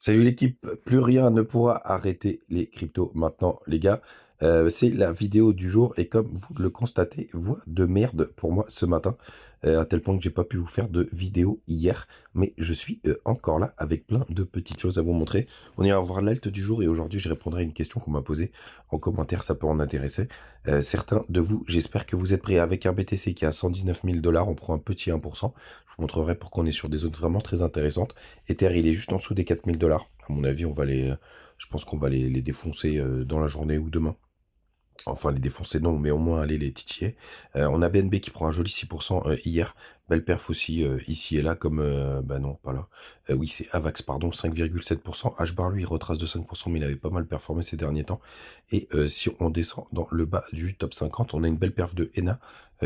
Salut l'équipe, plus rien ne pourra arrêter les cryptos maintenant les gars. C'est la vidéo du jour et comme vous le constatez, voix de merde pour moi ce matin, à tel point que j'ai pas pu vous faire de vidéo hier, mais je suis encore là avec plein de petites choses à vous montrer. On ira voir l'alt du jour et aujourd'hui je répondrai à une question qu'on m'a posée en commentaire, ça peut en intéresser certains de vous. J'espère que vous êtes prêts avec un BTC qui a 119 000 $, on prend un petit 1%. Je vous montrerai pourquoi on est sur des zones vraiment très intéressantes. Ether, il est juste en dessous des 4000 $. À mon avis, je pense qu'on va les défoncer dans la journée ou demain. Enfin, les défoncer non, mais au moins aller les titiller. On a BNB qui prend un joli 6% hier. Belle perf aussi ici et là, comme... bah non, pas là. Oui, c'est Avax, pardon, 5,7%. HBAR, lui, il retrace de 5%, mais il avait pas mal performé ces derniers temps. Et si on descend dans le bas du top 50, on a une belle perf de ENA,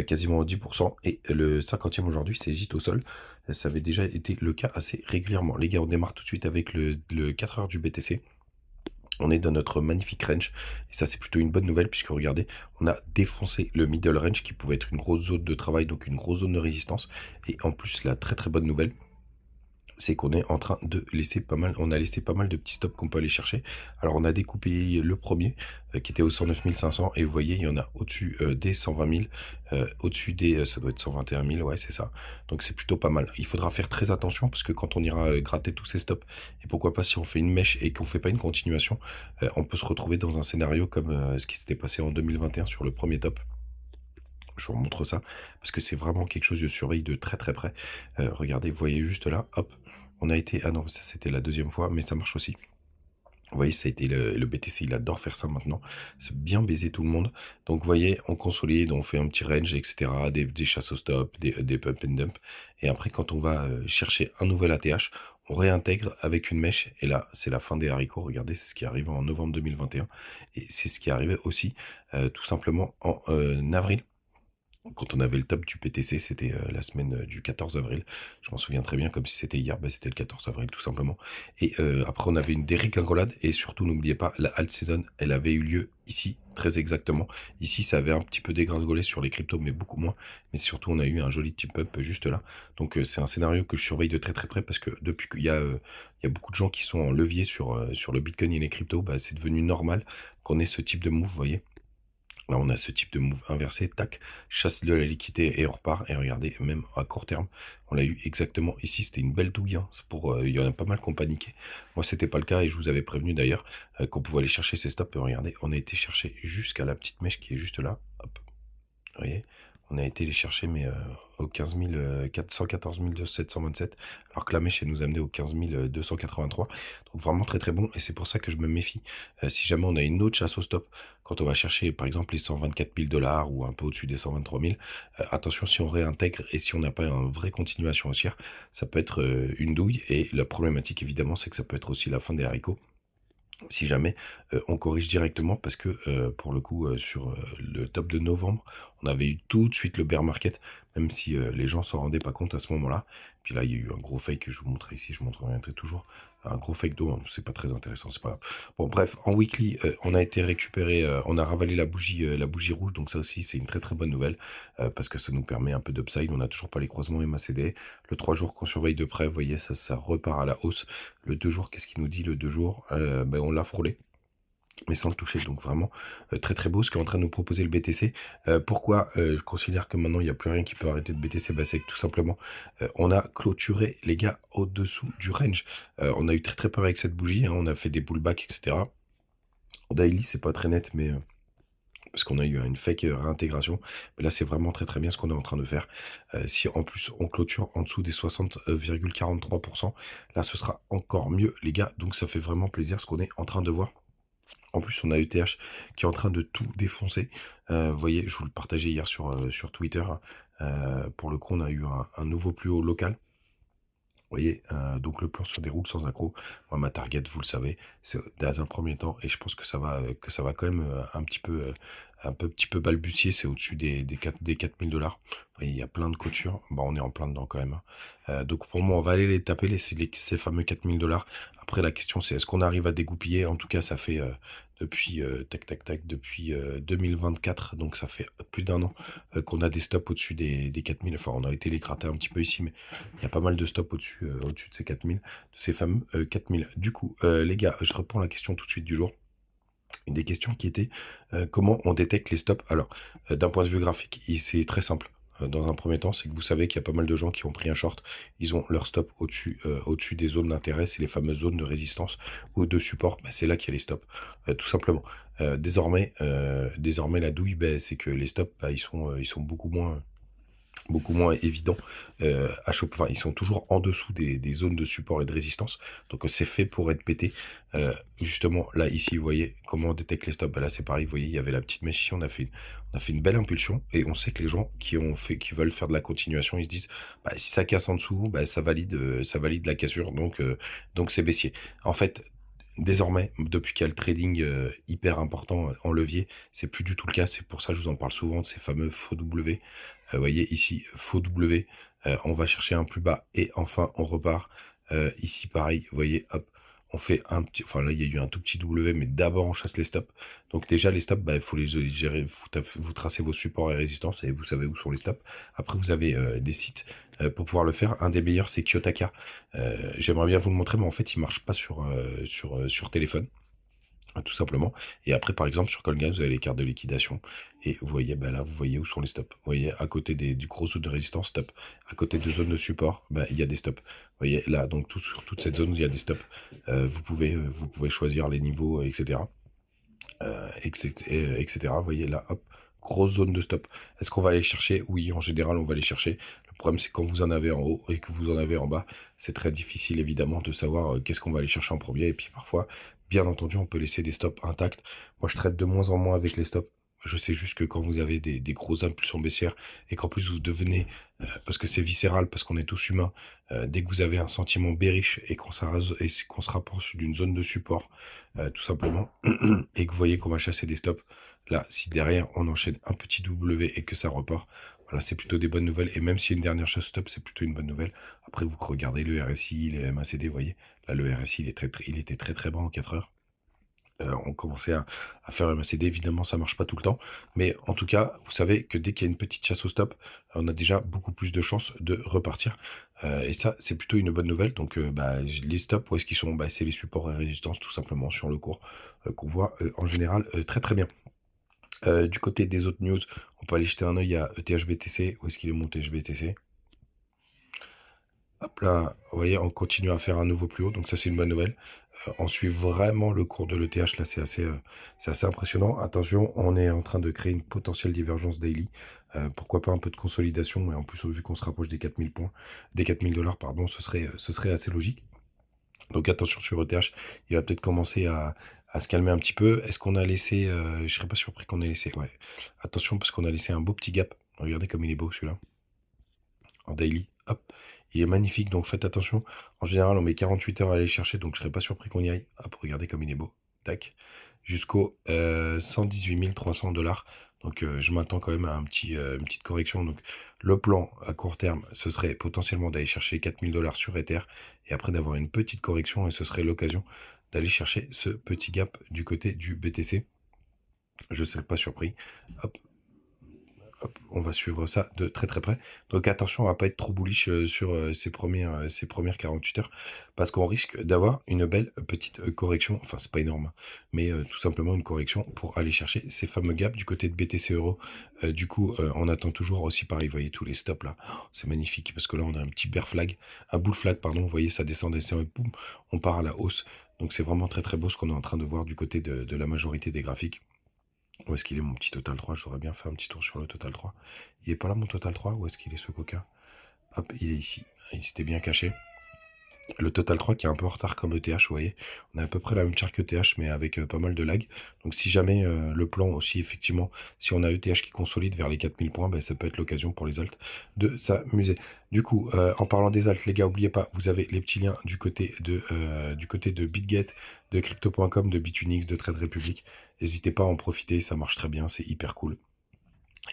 quasiment 10%. Et le 50e aujourd'hui, c'est Gîte au sol. Ça avait déjà été le cas assez régulièrement. Les gars, on démarre tout de suite avec le 4 heures du BTC. On est dans notre magnifique range et ça c'est plutôt une bonne nouvelle puisque regardez, on a défoncé le middle range qui pouvait être une grosse zone de travail, donc une grosse zone de résistance. Et en plus, la très très bonne nouvelle, c'est qu'on est en train de laisser pas mal, on a laissé pas mal de petits stops qu'on peut aller chercher. Alors on a découpé le premier qui était au 109 500 et vous voyez il y en a au-dessus des 120 000, au-dessus des, ça doit être 121 000, ouais c'est ça. Donc c'est plutôt pas mal. Il faudra faire très attention parce que quand on ira gratter tous ces stops, et pourquoi pas si on fait une mèche et qu'on fait pas une continuation, on peut se retrouver dans un scénario comme ce qui s'était passé en 2021 sur le premier top. Je vous remontre ça parce que c'est vraiment quelque chose de surveille de très très près. Regardez, vous voyez juste là, hop, on a été... Ah non, ça c'était la deuxième fois, mais ça marche aussi. Vous voyez, ça a été le BTC, il adore faire ça maintenant. C'est bien baiser tout le monde. Donc, vous voyez, on consolide, on fait un petit range, etc. Des chasses au stop, des pump and dump. Et après, quand on va chercher un nouvel ATH, on réintègre avec une mèche. Et là, c'est la fin des haricots. Regardez, c'est ce qui arrive en novembre 2021. Et c'est ce qui arrivait aussi, tout simplement, en avril. Quand on avait le top du PTC, c'était la semaine du 14 avril. Je m'en souviens très bien, comme si c'était hier, bah, c'était le 14 avril tout simplement. Et après, on avait une dégringolade. Et surtout, n'oubliez pas, la alt season, elle avait eu lieu ici, très exactement. Ici, ça avait un petit peu dégringolé sur les cryptos, mais beaucoup moins. Mais surtout, on a eu un joli tip up juste là. Donc, c'est un scénario que je surveille de très très près parce que depuis qu'il y a beaucoup de gens qui sont en levier sur le Bitcoin et les cryptos, bah, c'est devenu normal qu'on ait ce type de move, vous voyez. Là, on a ce type de move inversé, tac, chasse de la liquidité et on repart. Et regardez, même à court terme, on l'a eu exactement ici. C'était une belle douille. Hein. C'est pour, il y en a pas mal qui ont paniqué. Moi, c'était pas le cas et je vous avais prévenu d'ailleurs qu'on pouvait aller chercher ces stops. Et regardez, on a été chercher jusqu'à la petite mèche qui est juste là. Hop, vous voyez, on a été les chercher, mais au 15 114 727, alors que la mèche, elle nous a amené au 15 283. Donc vraiment très très bon, et c'est pour ça que je me méfie. Si jamais on a une autre chasse au stop, quand on va chercher par exemple les 124 000 $ ou un peu au-dessus des 123 000, attention si on réintègre et si on n'a pas une vraie continuation haussière, ça peut être une douille, et la problématique évidemment, c'est que ça peut être aussi la fin des haricots si jamais on corrige directement, parce que pour le coup sur le top de novembre, on avait eu tout de suite le bear market, même si les gens s'en rendaient pas compte à ce moment-là. Puis là, il y a eu un gros fake que je vous montrais ici, je vous montrerai toujours. Un gros fake d'eau, hein, c'est pas très intéressant, c'est pas grave. Bon, bref, en weekly, on a été récupéré, on a ravalé la bougie rouge, donc ça aussi, c'est une très très bonne nouvelle, parce que ça nous permet un peu d'upside. On n'a toujours pas les croisements MACD. Le 3 jours qu'on surveille de près, vous voyez, ça repart à la hausse. Le 2 jours, qu'est-ce qu'il nous dit le 2 jours? Ben, on l'a frôlé, mais sans le toucher. Donc vraiment très très beau ce qu'est en train de nous proposer le BTC. Pourquoi je considère que maintenant il n'y a plus rien qui peut arrêter de BTC? Bah, c'est que tout simplement on a clôturé les gars au-dessous du range. On a eu très très peur avec cette bougie, hein, on a fait des pullbacks, etc. Au daily c'est pas très net, mais parce qu'on a eu une fake réintégration, mais là c'est vraiment très très bien ce qu'on est en train de faire. Si en plus on clôture en dessous des 60,43%, là ce sera encore mieux les gars, donc ça fait vraiment plaisir ce qu'on est en train de voir. En plus, on a ETH qui est en train de tout défoncer. Vous voyez, je vous le partageais hier sur Twitter. Pour le coup, on a eu un nouveau plus haut local. Vous voyez, donc le plan se déroule sans accroc. Moi, ma target, vous le savez, c'est dans un premier temps, et je pense que ça va quand même un petit peu un petit peu balbutié, c'est au-dessus des 4000 $. Il y a plein de coutures. Bah, on est en plein dedans quand même, hein. Donc pour moi, on va aller les taper, ces fameux 4000 $. Après, la question, c'est est-ce qu'on arrive à dégoupiller? En tout cas, ça fait depuis, tac, tac, tac, depuis 2024, donc ça fait plus d'un an qu'on a des stops au-dessus des 4000. Enfin, on a été les gratter un petit peu ici, mais il y a pas mal de stops au-dessus de ces 4000, de ces fameux 4000. Du coup, les gars, je reprends la question tout de suite du jour. Une des questions qui était comment on détecte les stops. Alors, d'un point de vue graphique, c'est très simple. Dans un premier temps, c'est que vous savez qu'il y a pas mal de gens qui ont pris un short, ils ont leur stop au-dessus des zones d'intérêt, c'est les fameuses zones de résistance ou de support, bah, c'est là qu'il y a les stops, tout simplement. Désormais, la douille, bah, c'est que les stops, bah, ils sont beaucoup moins évidents à choper. Enfin, ils sont toujours en dessous des zones de support et de résistance. Donc, c'est fait pour être pété. Justement, là, ici, vous voyez comment on détecte les stops. Bah, là, c'est pareil. Vous voyez, il y avait la petite mèche ici. On a fait une belle impulsion. Et on sait que les gens qui veulent faire de la continuation, ils se disent, bah, si ça casse en dessous, bah, ça valide la cassure. Donc c'est baissier. En fait, désormais, depuis qu'il y a le trading hyper important en levier, c'est plus du tout le cas. C'est pour ça que je vous en parle souvent de ces fameux faux W. Vous voyez ici, faux W. On va chercher un plus bas et enfin on repart. Ici, pareil, vous voyez, hop, on fait un petit. Enfin là, il y a eu un tout petit W, mais d'abord on chasse les stops. Donc déjà, les stops, bah, il faut les gérer. Vous tracez vos supports et résistances et vous savez où sont les stops. Après, vous avez des sites pour pouvoir le faire. Un des meilleurs, c'est Kiyotaka. J'aimerais bien vous le montrer, mais en fait, il marche pas sur téléphone, tout simplement. Et après, par exemple, sur Colgate, vous avez les cartes de liquidation. Et vous voyez, bah là, vous voyez où sont les stops. Vous voyez, à côté du gros zone de résistance, stop. À côté de zone de support, bah, il y a des stops. Vous voyez, là, donc sur toute cette zone, il y a des stops. Vous pouvez choisir les niveaux, etc. etc. Vous voyez, là, hop, grosse zone de stop. Est-ce qu'on va aller chercher? Oui, en général, on va aller chercher. Le problème, c'est quand vous en avez en haut et que vous en avez en bas, c'est très difficile, évidemment, de savoir qu'est-ce qu'on va aller chercher en premier. Et puis parfois, bien entendu, on peut laisser des stops intacts. Moi, je traite de moins en moins avec les stops. Je sais juste que quand vous avez des grosses impulsions baissières et qu'en plus vous devenez, parce que c'est viscéral, parce qu'on est tous humains, dès que vous avez un sentiment bearish et qu'on se rapproche d'une zone de support, tout simplement, et que vous voyez qu'on va chasser des stops, là, si derrière on enchaîne un petit W et que ça repart, voilà, c'est plutôt des bonnes nouvelles. Et même s'il y a une dernière chasse stop, c'est plutôt une bonne nouvelle. Après, vous regardez le RSI, les MACD, vous voyez, là, le RSI, il était très très bas en 4 heures. On commençait à faire un MACD, évidemment ça marche pas tout le temps, mais en tout cas vous savez que dès qu'il y a une petite chasse au stop, on a déjà beaucoup plus de chances de repartir, et ça c'est plutôt une bonne nouvelle. Donc bah, les stops, où est-ce qu'ils sont? Bah, c'est les supports et résistances tout simplement sur le cours, qu'on voit en général très très bien. Du côté des autres news, on peut aller jeter un œil à ETH-BTC. Où est-ce qu'il est mon ETH-BTC? Hop là, vous voyez, on continue à faire un nouveau plus haut, donc ça c'est une bonne nouvelle. On suit vraiment le cours de l'ETH, là c'est assez impressionnant. Attention, on est en train de créer une potentielle divergence daily. Pourquoi pas un peu de consolidation, et en plus vu qu'on se rapproche des 4000 points, des 4000 $, pardon, ce serait assez logique. Donc attention sur ETH, il va peut-être commencer à se calmer un petit peu. Est-ce qu'on a laissé, je serais pas surpris qu'on ait laissé, ouais. Attention parce qu'on a laissé un beau petit gap. Regardez comme il est beau celui-là en daily. Hop, il est magnifique, donc faites attention. En général, on met 48 heures à aller chercher, donc je serais pas surpris qu'on y aille. Hop, regardez comme il est beau. Tac. Jusqu'au 118 300 $. Donc je m'attends quand même à une petite correction. Donc le plan à court terme, ce serait potentiellement d'aller chercher les 4000 $ sur Ether, et après d'avoir une petite correction, et ce serait l'occasion d'aller chercher ce petit gap du côté du BTC. Je ne serais pas surpris. Hop, hop, on va suivre ça de très très près. Donc attention à pas être trop bullish sur ces premières 48 heures, parce qu'on risque d'avoir une belle petite correction. Enfin, c'est pas énorme, mais tout simplement une correction pour aller chercher ces fameux gaps du côté de BTC Euro. Du coup, on attend toujours aussi pareil. Vous voyez tous les stops là. Oh, c'est magnifique parce que là, on a un petit bear flag, un bull flag, pardon. Vous voyez, ça descend, descend, et boum, on part à la hausse. Donc c'est vraiment très très beau ce qu'on est en train de voir du côté de la majorité des graphiques. Où est-ce qu'il est mon petit total 3? J'aurais bien fait un petit tour sur le total 3. Il est pas là mon total 3? Où est-ce qu'il est ce coquin? Hop, il est ici. Il s'était bien caché. Le Total 3 qui est un peu en retard comme ETH, vous voyez. On a à peu près la même charte que ETH, mais avec pas mal de lag. Donc si jamais le plan aussi, effectivement, si on a ETH qui consolide vers les 4000 points, ben, ça peut être l'occasion pour les alts de s'amuser. Du coup, en parlant des alts, les gars, n'oubliez pas, vous avez les petits liens du côté de BitGet, de Crypto.com, de Bitunix, de Trade Republic. N'hésitez pas à en profiter, ça marche très bien, c'est hyper cool.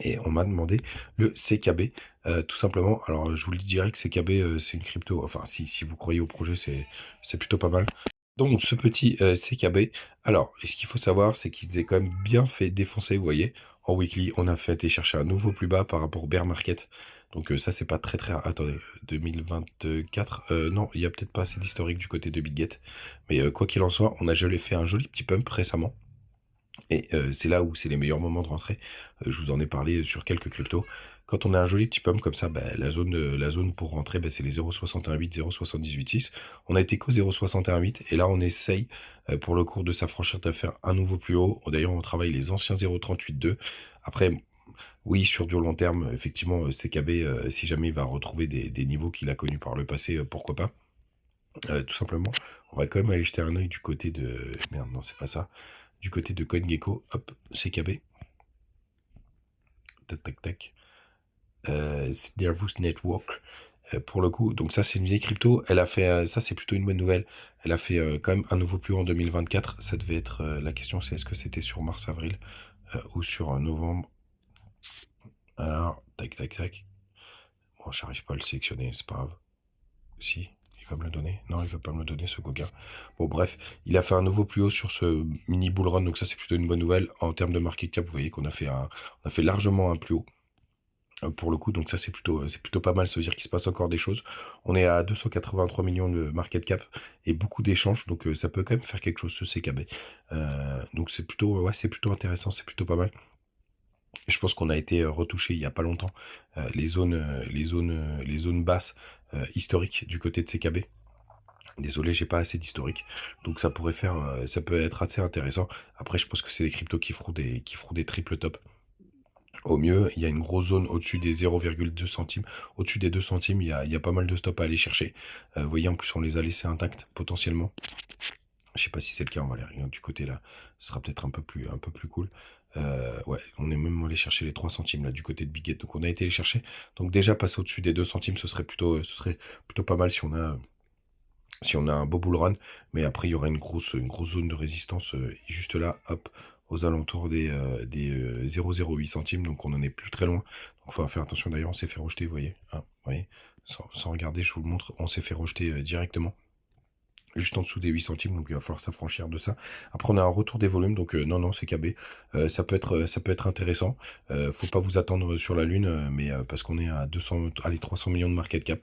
Et on m'a demandé le CKB, tout simplement. Alors, je vous le dis direct, CKB, c'est une crypto. Enfin, si vous croyez au projet, c'est plutôt pas mal. Donc, ce petit CKB, alors, ce qu'il faut savoir, c'est qu'il s'est quand même bien fait défoncer, vous voyez. En weekly, on a fait été chercher un nouveau plus bas par rapport au bear market. Donc, ça, c'est pas très très. Attendez, 2024. Non, il y a peut-être pas assez d'historique du côté de BitGet. Mais quoi qu'il en soit, on a déjà fait un joli petit pump récemment. Et c'est là où c'est les meilleurs moments de rentrer. Je vous en ai parlé sur quelques cryptos. Quand on a un joli petit pump comme ça, bah, la zone pour rentrer, bah, c'est les 0,618, 0,786. On a été qu'au 0,618 et là on essaye pour le cours de s'affranchir de faire un nouveau plus haut. D'ailleurs on travaille les anciens 0,382. Après, oui, sur du long terme, effectivement, CKB, si jamais il va retrouver des niveaux qu'il a connus par le passé, pourquoi pas. Tout simplement, on va quand même aller jeter un œil du côté de... Merde, non, c'est pas ça. Du côté de CoinGecko, hop, CKB. Tac, tac, tac. Nervous Network. Pour le coup, donc ça, c'est une vieille crypto. Elle a fait... ça, c'est plutôt une bonne nouvelle. Elle a fait quand même un nouveau plus haut en 2024. Ça devait être... la question, c'est est-ce que c'était sur mars-avril ou sur novembre. Alors, tac, tac, tac. Bon, j'arrive pas à le sélectionner, c'est pas grave. Si, il va me le donner. Non, il va pas me le donner, ce Gauguin. Bon, bref, il a fait un nouveau plus haut sur ce mini bull run, donc ça, c'est plutôt une bonne nouvelle. En termes de market cap, vous voyez qu'on a fait on a fait largement un plus haut. Pour le coup, donc ça, c'est plutôt pas mal. Ça veut dire qu'il se passe encore des choses. On est à 283 millions de market cap et beaucoup d'échanges, donc ça peut quand même faire quelque chose, ce CKB. Donc c'est plutôt, ouais, c'est plutôt intéressant, c'est plutôt pas mal. Je pense qu'on a été retouché il y a pas longtemps les zones basses historiques du côté de CKB. Désolé, j'ai pas assez d'historique, donc ça peut être assez intéressant. Après, je pense que c'est des cryptos qui feront des triple top. Au mieux, il y a une grosse zone au-dessus des 0,2 centimes. Au-dessus des 2 centimes, il y a pas mal de stops à aller chercher. Vous voyez, en plus, on les a laissés intacts potentiellement. Je sais pas si c'est le cas, on va aller regarder du côté là. Ce sera peut-être un peu plus cool. Ouais, on est même allé chercher les 3 centimes là du côté de Biget. Donc on a été les chercher. Donc déjà passer au-dessus des 2 centimes, ce serait plutôt pas mal si on a un beau bull run. Mais après, il y aura une grosse zone de résistance juste là, hop, aux alentours des 0,08 centimes. Donc on en est plus très loin. Donc il faut faire attention d'ailleurs, on s'est fait rejeter, vous voyez. Hein, vous voyez sans regarder, je vous le montre, on s'est fait rejeter directement juste en dessous des 8 centimes, donc il va falloir s'affranchir de ça. Après, on a un retour des volumes, donc non, non, c'est KB. Ça peut être intéressant. Faut pas vous attendre sur la lune, mais parce qu'on est à 200, allez, 300 millions de market cap.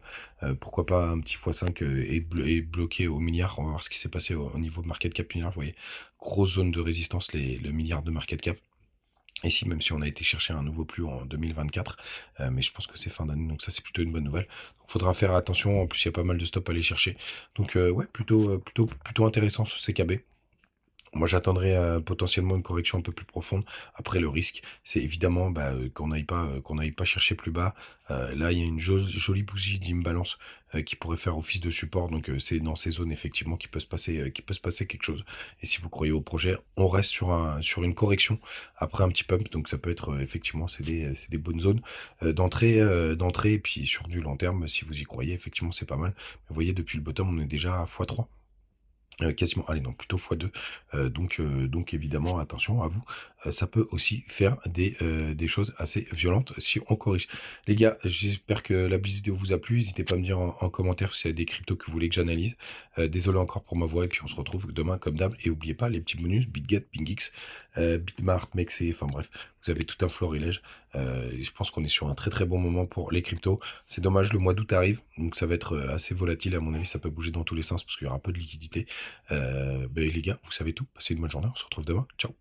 Pourquoi pas un petit x5 et bloqué au milliard. On va voir ce qui s'est passé au niveau de market cap milliard. Vous voyez, grosse zone de résistance, le milliard de market cap. Ici, même si on a été chercher un nouveau plus haut en 2024, mais je pense que c'est fin d'année, donc ça c'est plutôt une bonne nouvelle. Donc faudra faire attention, en plus il y a pas mal de stops à aller chercher. Donc ouais, plutôt intéressant ce CKB. Moi, j'attendrais potentiellement une correction un peu plus profonde. Après, le risque, c'est évidemment bah, qu'on n'aille pas chercher plus bas. Là, il y a une jolie bougie d'imbalance qui pourrait faire office de support. Donc, c'est dans ces zones effectivement qu'il peut se passer quelque chose. Et si vous croyez au projet, on reste sur une correction après un petit pump. Donc, ça peut être effectivement, c'est des bonnes zones d'entrée. Et puis sur du long terme, si vous y croyez, effectivement, c'est pas mal. Mais vous voyez, depuis le bottom, on est déjà à x3. Quasiment, allez non, plutôt x2. Donc évidemment, attention à vous, ça peut aussi faire des choses assez violentes si on corrige. Les gars, j'espère que la vidéo vous a plu. N'hésitez pas à me dire en commentaire s'il y a des cryptos que vous voulez que j'analyse. Désolé encore pour ma voix, et puis on se retrouve demain comme d'hab. Et n'oubliez pas les petits bonus, BitGet, PingX, Bitmart, Mexe, enfin bref, vous avez tout un florilège. Je pense qu'on est sur un très très bon moment pour les cryptos. C'est dommage, le mois d'août arrive, donc ça va être assez volatile. À mon avis, ça peut bouger dans tous les sens parce qu'il y aura un peu de liquidité. Ben, les gars, vous savez tout. Passez une bonne journée. On se retrouve demain. Ciao.